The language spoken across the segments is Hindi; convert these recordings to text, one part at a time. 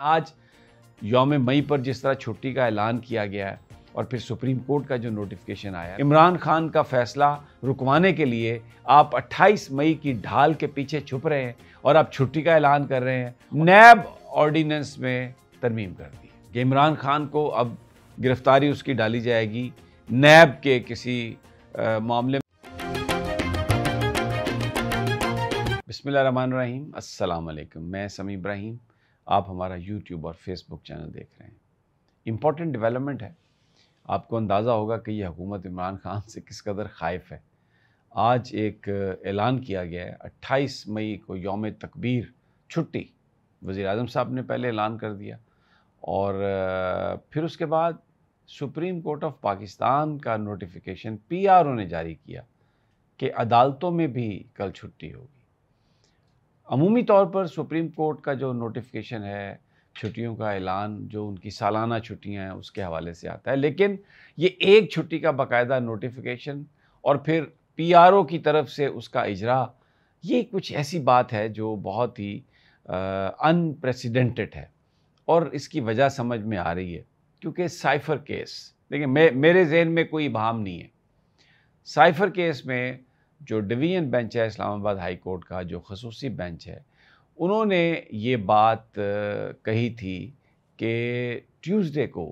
आज यौम मई पर जिस तरह छुट्टी का ऐलान किया गया है और फिर सुप्रीम कोर्ट का जो नोटिफिकेशन आया, इमरान खान का फैसला रुकवाने के लिए आप 28 मई की ढाल के पीछे छुप रहे हैं और आप छुट्टी का ऐलान कर रहे हैं। नैब ऑर्डिनेंस में तरमीम कर दी कि इमरान खान को अब गिरफ्तारी उसकी डाली जाएगी नैब के किसी मामले में। बिस्मिल्लाहिर्रहमानिर्रहीम, अस्सलाम वालेकुम। मैं समी इब्राहिम, आप हमारा यूट्यूब और फेसबुक चैनल देख रहे हैं। इम्पॉर्टेंट डेवलपमेंट है। आपको अंदाज़ा होगा कि यह हुकूमत इमरान खान से किस कदर ख़ाइफ़ है। आज एक ऐलान किया गया है 28 मई को यौम तकबीर छुट्टी वज़ीर आज़म साहब ने पहले ऐलान कर दिया और फिर उसके बाद सुप्रीम कोर्ट ऑफ पाकिस्तान का नोटिफिकेशन PRO ने जारी किया कि अदालतों में भी कल छुट्टी होगी। अमूमी तौर पर सुप्रीम कोर्ट का जो नोटिफिकेशन है, छुट्टियों का ऐलान, जो उनकी सालाना छुट्टियां हैं उसके हवाले से आता है, लेकिन ये एक छुट्टी का बाकायदा नोटिफिकेशन और फिर PRO की तरफ से उसका इजरा, ये कुछ ऐसी बात है जो बहुत ही अनप्रेसिडेंटेड है और इसकी वजह समझ में आ रही है क्योंकि साइफ़र केस, देखिए मेरे जहन में कोई इबाहम नहीं है। साइफ़र केस में जो डिवीज़न बेंच है इस्लामाबाद हाई कोर्ट का, जो खसूसी बेंच है, उन्होंने ये बात कही थी कि ट्यूसडे को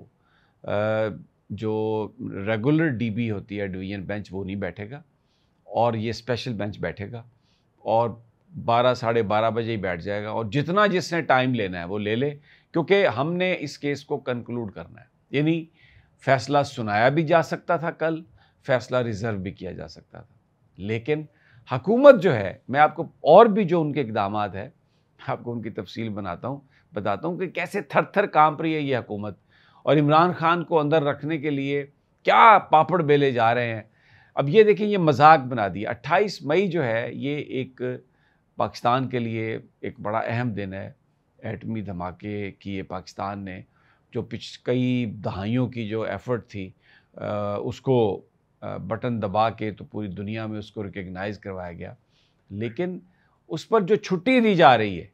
जो रेगुलर DB होती है डिवीज़न बेंच, वो नहीं बैठेगा और ये स्पेशल बेंच बैठेगा और 12 साढ़े 12 बजे ही बैठ जाएगा और जितना जिसने टाइम लेना है वो ले ले, क्योंकि हमने इस केस को कंक्लूड करना है। यानी फ़ैसला सुनाया भी जा सकता था कल, फ़ैसला रिज़र्व भी किया जा सकता था, लेकिन हुकूमत जो है, मैं आपको और भी जो उनके इक़दामात है आपको उनकी तफसील बताता हूँ कि कैसे थर थर काँप रही है ये हुकूमत और इमरान खान को अंदर रखने के लिए क्या पापड़ बेले जा रहे हैं। अब ये देखिए, ये मजाक बना दिया। 28 मई जो है ये एक पाकिस्तान के लिए एक बड़ा अहम दिन है। एटमी धमाके किए पाकिस्तान ने, जो कई दहाइयों की जो एफ़र्ट थी उसको बटन दबा के तो पूरी दुनिया में उसको रिकग्नाइज़ करवाया गया, लेकिन उस पर जो छुट्टी दी जा रही है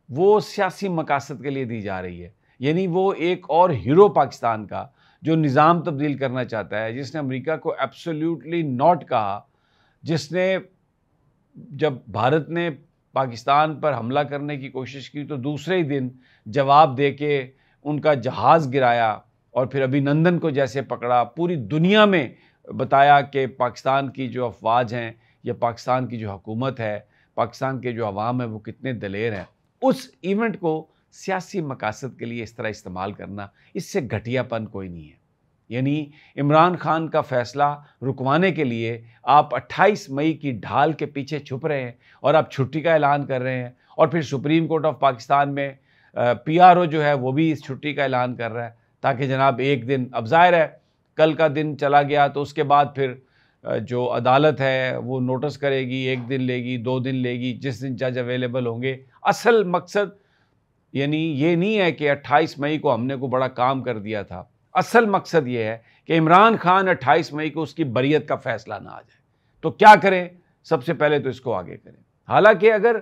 वो सियासी मकासद के लिए दी जा रही है। यानी वो एक और हीरो पाकिस्तान का जो निज़ाम तब्दील करना चाहता है, जिसने अमेरिका को एब्सोल्यूटली नॉट कहा, जिसने जब भारत ने पाकिस्तान पर हमला करने की कोशिश की तो दूसरे ही दिन जवाब दे के उनका जहाज़ गिराया और फिर अभिनंदन को जैसे पकड़ा, पूरी दुनिया में बताया कि पाकिस्तान की जो अफवाज हैं या पाकिस्तान की जो हुकूमत है, पाकिस्तान के जो अवाम है वो कितने दलेर हैं। उस इवेंट को सियासी मकासद के लिए इस तरह इस्तेमाल करना, इससे घटियापन कोई नहीं है। यानी इमरान खान का फ़ैसला रुकवाने के लिए आप 28 मई की ढाल के पीछे छुप रहे हैं और आप छुट्टी का ऐलान कर रहे हैं और फिर सुप्रीम कोर्ट ऑफ पाकिस्तान में PRO जो है वो भी इस छुट्टी का ऐलान कर रहा है ताकि जनाब एक दिन, अब ज़ाहिर है कल का दिन चला गया तो उसके बाद फिर जो अदालत है वो नोटिस करेगी, 1 दिन लेगी, 2 दिन लेगी, जिस दिन जज अवेलेबल होंगे। असल मकसद यानी ये नहीं है कि 28 मई को हमने को बड़ा काम कर दिया था। असल मकसद ये है कि इमरान खान 28 मई को उसकी बरियत का फ़ैसला ना आ जाए। तो क्या करें? सबसे पहले तो इसको आगे करें। हालांकि अगर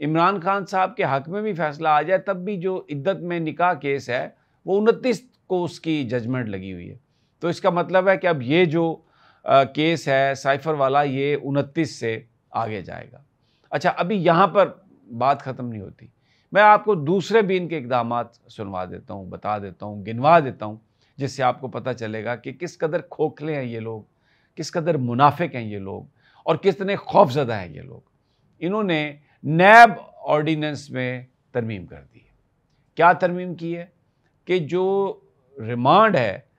इमरान खान साहब के हक़ में भी फ़ैसला आ जाए तब भी जो इद्दत में निकाह केस है वो 29 को उसकी जजमेंट लगी हुई है। तो इसका मतलब है कि अब ये जो केस है साइफ़र वाला, ये 29 से आगे जाएगा। अच्छा, अभी यहाँ पर बात ख़त्म नहीं होती। मैं आपको दूसरे भी इनके इक़दामात सुनवा देता हूँ, बता देता हूँ, गिनवा देता हूँ, जिससे आपको पता चलेगा कि किस कदर खोखले हैं ये लोग, किस कदर मुनाफिक हैं ये लोग और कितने खौफज़दा हैं ये लोग। इन्होंने नैब ऑर्डिनेंस में तरमीम कर दी है। क्या तरमीम की है कि जो रिमांड है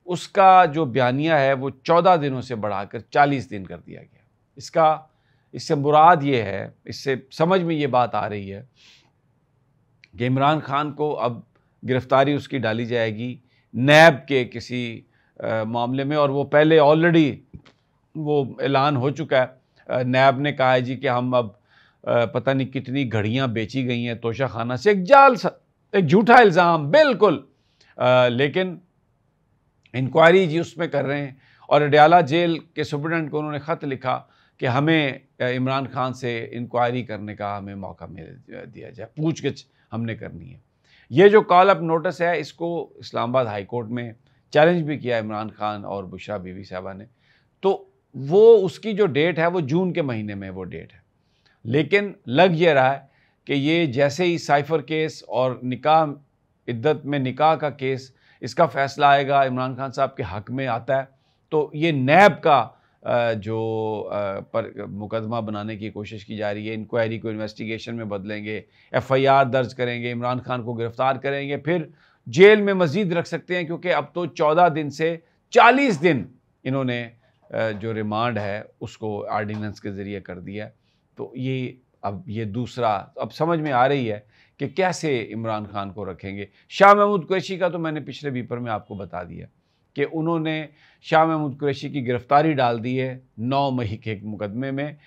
उसका जो बयानिया है वो 14 दिनों से बढ़ाकर 40 दिन कर दिया गया। इससे मुराद ये है, इससे समझ में ये बात आ रही है कि इमरान खान को अब गिरफ्तारी उसकी डाली जाएगी नैब के किसी मामले में और वो पहले ऑलरेडी वो ऐलान हो चुका है। नैब ने कहा है जी कि हम अब पता नहीं कितनी घड़ियाँ बेची गई हैं तोशा खाना से, एक झूठा इल्ज़ाम बिल्कुल, लेकिन इंक्वायरी जी उसमें कर रहे हैं और अडयाला जेल के सुप्रीडेंट को उन्होंने ख़त लिखा कि हमें इमरान खान से इंक्वायरी करने का हमें मौका मिल दिया जाए, पूछगिछ हमने करनी है। ये जो कॉल अप नोटिस है, इसको इस्लामाबाद हाई कोर्ट में चैलेंज भी किया इमरान खान और बुशरा बीवी साहबा ने। तो वो उसकी जो डेट है वो जून के महीने में वो डेट है, लेकिन लग ये रहा है कि ये जैसे ही साइफर केस और निकाह इद्दत में निकाह का केस, इसका फैसला आएगा, इमरान खान साहब के हक़ में आता है, तो ये नैब का जो पर मुकदमा बनाने की कोशिश की जा रही है, इंक्वायरी को इन्वेस्टिगेशन में बदलेंगे, FIR दर्ज करेंगे, इमरान खान को गिरफ़्तार करेंगे, फिर जेल में मज़ीद रख सकते हैं, क्योंकि अब तो 14 दिन से 40 दिन इन्होंने जो रिमांड है उसको आर्डिनेंस के ज़रिए कर दिया। तो ये अब ये दूसरा अब समझ में आ रही है कि कैसे इमरान खान को रखेंगे। शाह महमूद कुरैशी का तो मैंने पिछले वीपर में आपको बता दिया कि उन्होंने शाह महमूद कुरैशी की गिरफ़्तारी डाल दी है 9 मई के एक मुकदमे में।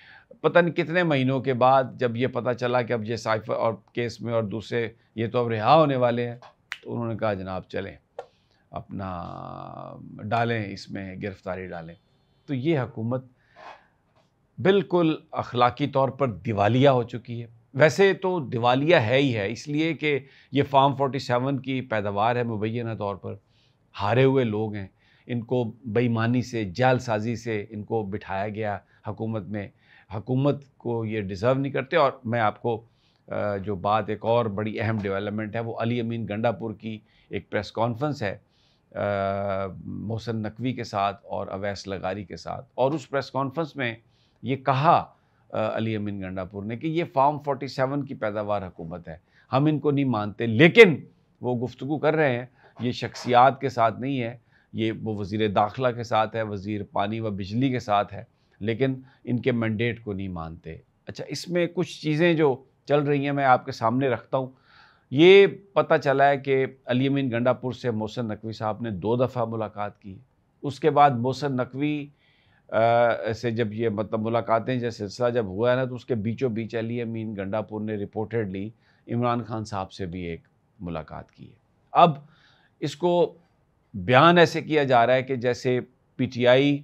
पता नहीं कितने महीनों के बाद जब ये पता चला कि अब ये साइफर और केस में और दूसरे ये तो अब रिहा होने वाले हैं, तो उन्होंने कहा जनाब चलें अपना डालें, इसमें गिरफ़्तारी डालें। तो ये हुकूमत बिल्कुल अखलाकी तौर पर दिवालिया हो चुकी है। वैसे तो दिवालिया है ही है, इसलिए कि ये फार्म 47 की पैदावार है, मुबैना तौर पर हारे हुए लोग हैं, इनको बेईमानी से, जालसाजी से इनको बिठाया गया हुकूमत में। हुकूमत को ये डिज़र्व नहीं करते। और मैं आपको जो बात, एक और बड़ी अहम डेवलपमेंट है, वो अली अमीन गंडापुर की एक प्रेस कॉन्फ्रेंस है मोहसिन नकवी के साथ और अवैस लगारी के साथ। और उस प्रेस कॉन्फ्रेंस में ये कहा अली अमीन गंडापुर ने कि ये फार्म 47 की पैदावार हुकूमत है, हम इनको नहीं मानते। लेकिन वो गुफ्तगू कर रहे हैं, ये शख्सियात के साथ नहीं है, ये वो वज़ीर दाखिला के साथ है, वज़ीर पानी व बिजली के साथ है, लेकिन इनके मैंडेट को नहीं मानते। अच्छा, इसमें कुछ चीज़ें जो चल रही हैं मैं आपके सामने रखता हूँ। ये पता चला है कि अली अमीन गंडापुर से मोहसिन नकवी साहब ने 2 दफ़ा मुलाकात की। उसके बाद मोहसिन नकवी से जब ये मतलब मुलाकातें जैसे सिलसिला जब हुआ है ना, तो उसके बीचों बीच अली अमीन गंडापुर ने रिपोर्टेडली इमरान खान साहब से भी एक मुलाकात की है। अब इसको बयान ऐसे किया जा रहा है कि जैसे PTI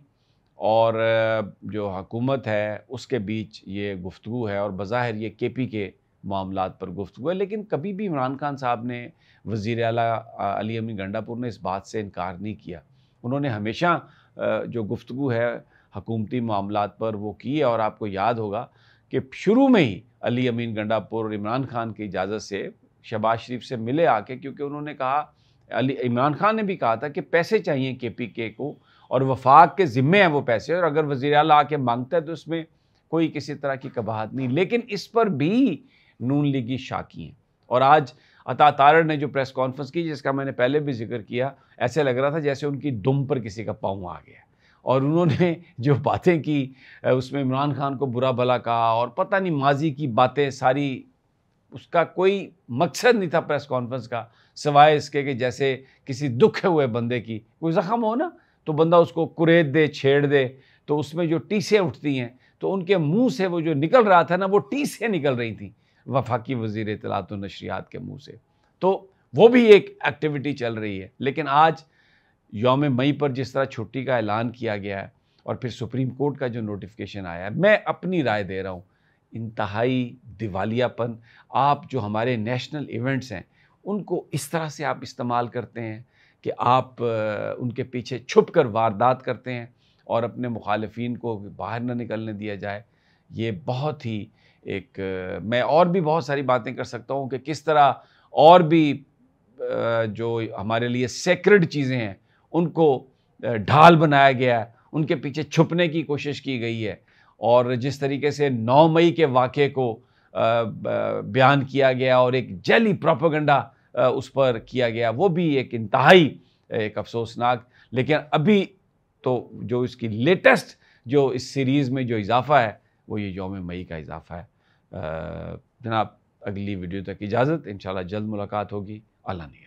और जो हुकूमत है उसके बीच ये गुफ्तगू है, और बज़ाहिर ये KP के मामलात पर गुफ्तगू है। लेकिन कभी भी इमरान खान साहब ने, वज़ीर आला अली अमीन गंडापुर ने इस बात से इनकार नहीं किया। उन्होंने हमेशा जो गुफ्तगू है हकूमती मामलात पर वो की है। और आपको याद होगा कि शुरू में ही अली अमीन गंडापुर और इमरान खान की इजाज़त से शहबाज शरीफ से मिले आके, क्योंकि उन्होंने कहा, इमरान खान ने भी कहा था कि पैसे चाहिए KPK को और वफाक के ज़िम्मे हैं वो पैसे, और अगर वज़ीर आला आके मांगता है तो इसमें कोई किसी तरह की कबाहत नहीं। लेकिन इस पर भी नून लीगी शाकी हैं। और आज अता तारड़ ने जो प्रेस कॉन्फ्रेंस की, जिसका मैंने पहले भी जिक्र किया, ऐसे लग रहा था जैसे उनकी दुम पर किसी का पाँव आ गया। और उन्होंने जो बातें की उसमें इमरान खान को बुरा भला कहा, और पता नहीं माजी की बातें सारी, उसका कोई मकसद नहीं था प्रेस कॉन्फ्रेंस का, सिवाय इसके कि जैसे किसी दुखे हुए बंदे की कोई ज़ख्म हो ना, तो बंदा उसको कुरेद दे, छेड़ दे, तो उसमें जो टीसें उठती हैं, तो उनके मुंह से वो जो निकल रहा था ना, वो टीसें निकल रही थी वफाकी वज़ीर इत्तलात व नशरियात के मुंह से। तो वो भी एक एक्टिविटी चल रही है। लेकिन आज यौम मई पर जिस तरह छुट्टी का ऐलान किया गया है, और फिर सुप्रीम कोर्ट का जो नोटिफिकेशन आया है, मैं अपनी राय दे रहा हूँ, इंतहाई दिवालियापन। आप जो हमारे नेशनल इवेंट्स हैं उनको इस तरह से आप इस्तेमाल करते हैं कि आप उनके पीछे छुप कर वारदात करते हैं और अपने मुखालिफिन को बाहर न निकलने दिया जाए। ये बहुत ही एक मैं और भी बहुत सारी बातें कर सकता हूँ कि किस तरह और भी जो हमारे लिए सेक्रेड चीज़ें हैं उनको ढाल बनाया गया है, उनके पीछे छुपने की कोशिश की गई है। और जिस तरीके से 9 मई के वाक़े को बयान किया गया और एक जली प्रोपेगेंडा उस पर किया गया, वो भी एक इंतहाई एक अफसोसनाक। लेकिन अभी तो जो इसकी लेटेस्ट जो इस सीरीज़ में जो इजाफ़ा है वो ये यौम मई का इजाफ़ा है। जनाब, अगली वीडियो तक इजाज़त, इंशाल्लाह जल्द मुलाकात होगी। अल्लाह ने